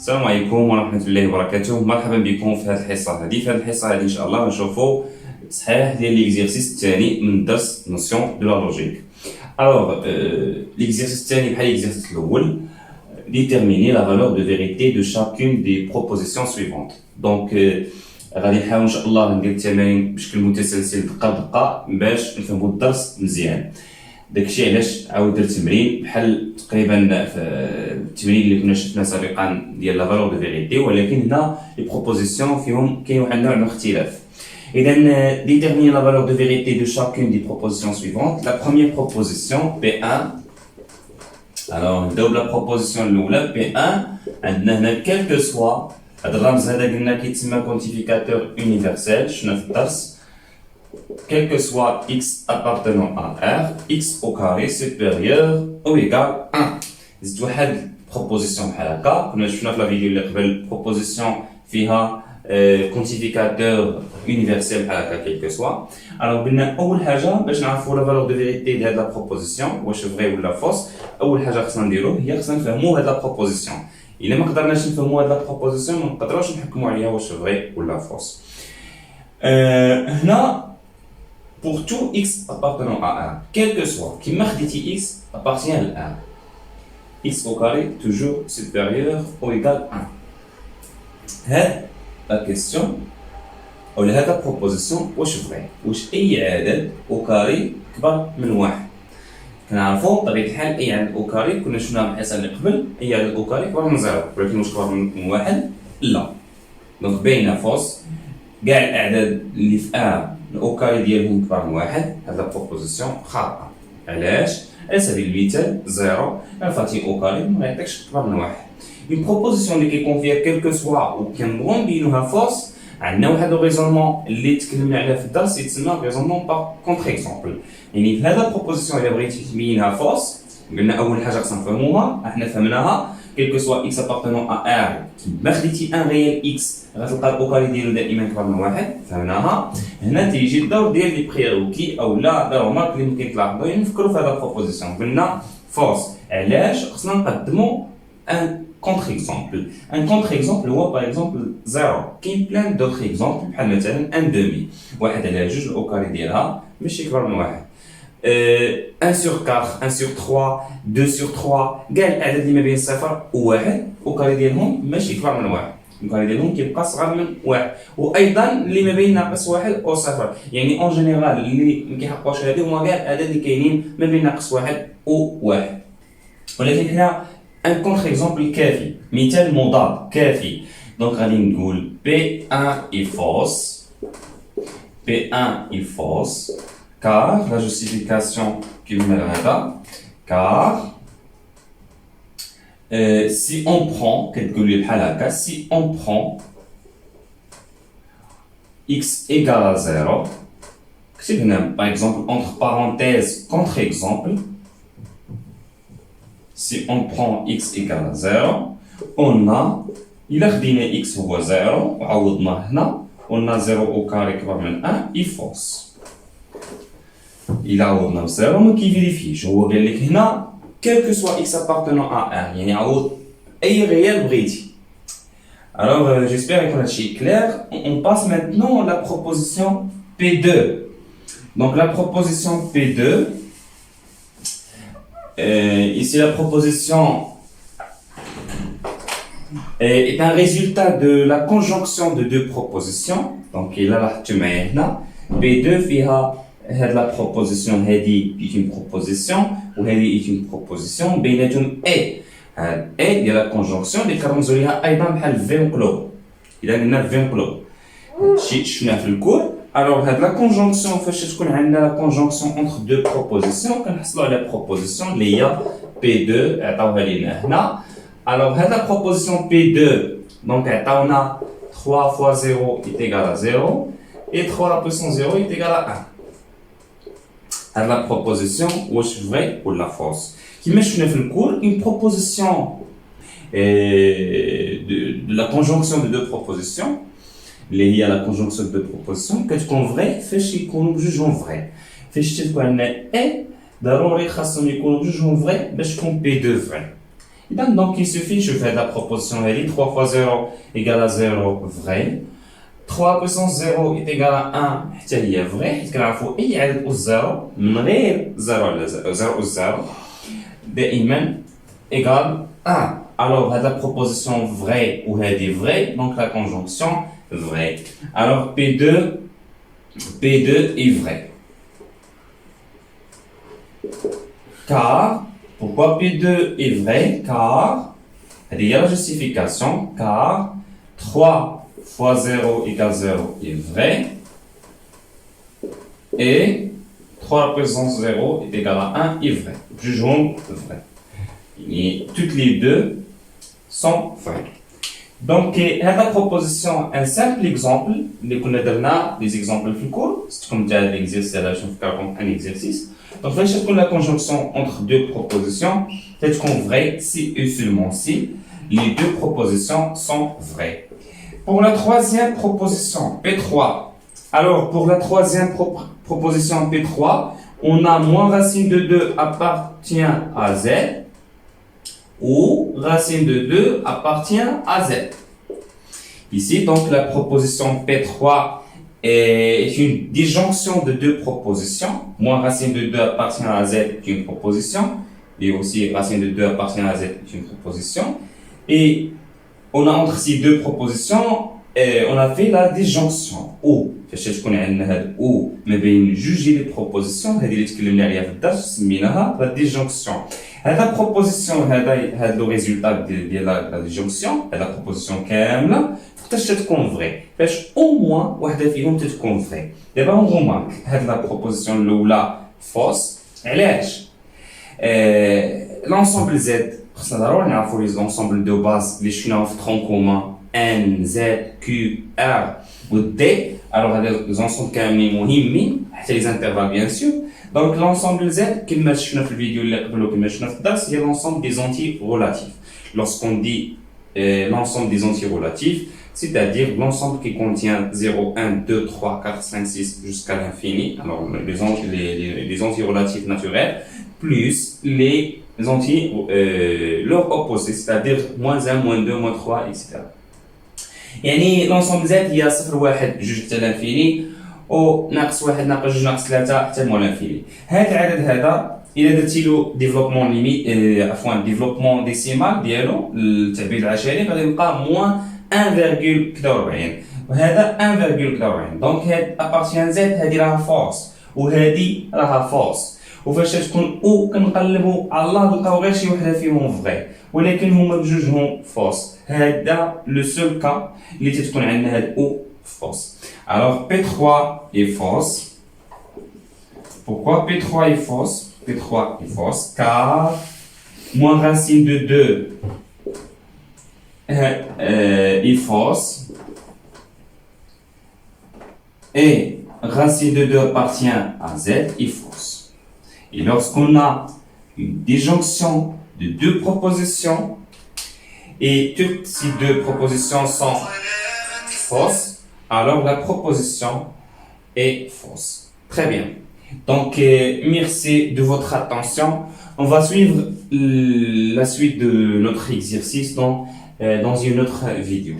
السلام عليكم ورحمة الله وبركاته. مرحبا بكم في هذه الحصة هذه. في هذه الحصة هذه إن شاء الله غنشوفوا صحيح ديال ليكزيرسيس الثاني من درس نوسيون دو لا لوجيك. الوغ ليكزيرسيس الثاني بحال ليكزيرسيس الأول. Déterminer la valeur de vérité de chacune des propositions suivantes. Donc غادي نحاول ان شاء الله ندير التمارين بشكل متسلسل دقه بدقه باش نفهموا الدرس مزيان. داكشي علاش عاود درت تمرين بحال تقريبا في التمرين اللي كنا شفنا سابقا ديال لا فالور دو فيريتي، ولكن هنا لي بروبوزيسيون فيهم كاين واحد النوع من الاختلاف. اذا déterminer la valeur de vérité de chacune des propositions suivantes. La première proposition P1. alors نبداو بلا بروبوزيسيون الاولى P1. عندنا هنا quel que soit هذا الرمز هذا قلنا كيتسمى كونتيفيكاتور يونيفرسيل. شفنا في الدرس quel que soit x appartenant à R, x au carré supérieur ou égal 1. زدت واحد بروبوزيسيون بحال هكا كنا شفنا في لا فيديو اللي قبل بروبوزيسيون فيها كونتيفيكاتور يونيفرسيل بحال هكا quel que soit. alors قلنا اول حاجه باش نعرفوا لا فالور دو فيريتي ديال هاد لا بروبوزيسيون واش فري ولا فوس، اول حاجه خصنا نديرو هي خصنا نفهموا هاد لا بروبوزيسيون. الا ما قدرناش نفهموا هاد لا بروبوزيسيون ما نقدروش نحكموا عليها واش فري ولا فوس. هنا pour tout x appartenant à 1, quel que soit, qui خديتي x appartient à 1, x au carré toujours supérieur ou égal à 1. هاد la question ou هاد la proposition واش vrai واش اي عدد او كاري كبر من واحد. كنعرفوا بطبيعه الحال اي عدد او كاري كنا شفناها في الحصه اللي قبل اي عدد او كاري كبر من زيرو، ولكن واش كبر من واحد؟ لا. دونك باينه فوس كاع الاعداد اللي في ا الاو كاري ديالهم كبر من واحد. هاد لا بروبوزيسيون خاطئه. علاش؟ على سبيل المثال زيرو عرفتي او كاري ما يعطيكش كبر من واحد. اون بروبوزيسيون اللي كيكون فيها كيلكو سوا وكنبغيو نبينوها فوس، عندنا واحد الريزونمون اللي تكلمنا عليه في الدرس يتسمى ريزونمون باغ كونتر اكزومبل. يعني في هذا البروبوزيسيون الا بغيتي تبينها فوس قلنا اول حاجه خصنا نفهموها، احنا فهمناها كيلكو سوا اكس ابارتونون ا ار ما خديتي ان ريال اكس غتلقى الاو كاري ديالو دائما كبر من واحد، فهمناها. هنا تيجي الدور ديال لي بريروكي او لا لا رومارك اللي ممكن تلاحظوا نفكروا في هذا البروبوزيسيون. قلنا فوس علاش خصنا نقدموا ان contre exemple. Un contre-exemple هو par exemple 0. كاين plein d'autres exemples بحال مثلا 1 demi. واحد على جوج الاو كاري ديالها ماشي كبر من واحد. 1 sur 4, 1 sur 3, 2 sur 3 كاع الاعداد اللي ما بين صفر وواحد او كاري ديالهم ماشي كبر من واحد. الكاري ديالهم كيبقى صغر من واحد، وايضا اللي ما بين ناقص واحد او صفر. يعني اون جينيرال اللي ما كيحققوش هذه هما كاع الاعداد اللي كاينين ما بين ناقص واحد و واحد. ولكن حنا un contre-exemple كافي، مثال مضاد كافي. دونك غادي نقول P1 est fausse. P1 est fausse car la justification كيما هذا car si on prend كتقول بحال هكا si on prend x égale à 0 كتب هنا par exemple entre parenthèses contre-exemple. Si on prend x égale à 0 on a إلا خدينا x هو 0 وعوضناه هنا on a 0 au carré كبر من 1 est fausse. إلا عوضنا ب 0 ما كيفيريفيش، هو قال لك هنا quel que soit x appartenant à 1 يعني عوض أي ريال بغيتي. Alors j'espère que هادشي clair. On passe maintenant à la proposition P2. Donc la proposition P2 ici la proposition est un résultat de la conjonction de deux propositions. Donc il a la P2 فيها هاد la proposition هذه est une proposition وهذه est une proposition بيناتهم A. هاد A ديال la conjonction اللي كنرمزوا ليها ايضا بحال فينكلو. اذا قلنا فينكلو هادشي شفناه في الكور. Alors هاد la conjonction فاش تكون عندنا la conjonction entre deux propositions كنحصلوا على proposition اللي هي P2 عطاوها لينا هنا. Alors هاد la proposition P2 donc عطاونا 3 fois 0 est égal à 0 et 3 à la puissance 0 est égal à 1. هاد la proposition واش vrai ou la fausse. كيما شفنا في الكور une proposition de la conjonction de deux propositions اللي هي la conjonction de deux propositions كتكون vrai فاش يكونوا بجوجهم vrai. فاش تكون عندنا A ضروري خاصهم يكونوا بجوجهم vrai باش تكون P2 vrai. Donc, il suffit, je fais la proposition, 3 fois 0 égale à 0, vrai. 3 puissance 0 est égal à 1, c'est vrai. Il faut y aller au 0, mais 0 au 0, égale 1. Alors, la proposition vraie ou est vraie, donc la conjonction vraie. Alors, P2 est vrai. Car, pourquoi P2 est vrai? Car, il y a la justification, car 3 fois 0 égale 0 est vrai, et 3 puissance 0 est égal à 1 est vrai. Jugeons vrai. Et toutes les deux sont vraies. Donc, la proposition, un simple exemple, les des exemples plus courts, c'est comme déjà l'exercice, un exercice. Donc, là, je la conjonction entre deux propositions, c'est qu'on vrai si et seulement si les deux propositions sont vraies. Pour la troisième proposition, P3. Alors, pour la troisième proposition P3, on a moins racine de 2 appartient à Z, ou racine de 2 appartient à Z. Ici, donc, la proposition P3 est une disjonction de deux propositions. Moins racine de 2 appartient à Z est une proposition, et aussi racine de 2 appartient à Z est une proposition. Et on a entre ces deux propositions, on a fait la disjonction. Ou, je connais ou, mais bien juger les propositions, c'est ce que le la disjonction. La proposition, le résultat de la disjonction, la proposition كاملة, تكون vraie. فاش au moins واحدة فيهم تكون vraie. دابا on remarque la proposition الأولى fausse. علاش؟ l'ensemble Z, خصنا ضروري نعرفوا les ensembles de base اللي شفناهم في tronc commun N, Z, Q, R و D. Alors les ensembles كاملين مهمين حتى les intervalles bien sûr. Donc l'ensemble Z, comme je l'ai vu dans la vidéo, comme je l'ai vu, c'est l'ensemble des entiers relatifs. Lorsqu'on dit l'ensemble des entiers relatifs, c'est-à-dire l'ensemble qui contient 0, 1, 2, 3, 4, 5, 6 jusqu'à l'infini. Alors les entiers relatifs naturels plus les entiers leur opposé, c'est-à-dire moins 1, moins 2, moins 3, etc. يعني l'ensemble Z il y a 0, 1, 2 حتى l'infini و ناقص 1 ناقص 2 ناقص 3 حتى المول انفيني. هذا العدد هذا الا درتي له ديفلوبمون ليميت عفوا ديفلوبمون ديسيمال ديالو التعبير العشري غادي يبقى موان 1.43 وهذا 1.43. دونك هاد ابارتيان زد هذه راها فورس وهذه راها فورس. وفاش تكون او كنقلبوا على الله نلقاو غير شي وحده فيهم فغي ولكن هما بجوجهم فورس. هذا لو سول كا اللي تتكون عندنا هاد او fausse. Alors P3 est fausse. Pourquoi P3 est fausse? P3 est fausse car moins racine de 2 est fausse et racine de 2 appartient à Z est fausse. Et lorsqu'on a une disjonction de deux propositions et toutes ces deux propositions sont fausses, alors la proposition est fausse. Très bien. Donc, merci de votre attention. On va suivre la suite de notre exercice dans une autre vidéo.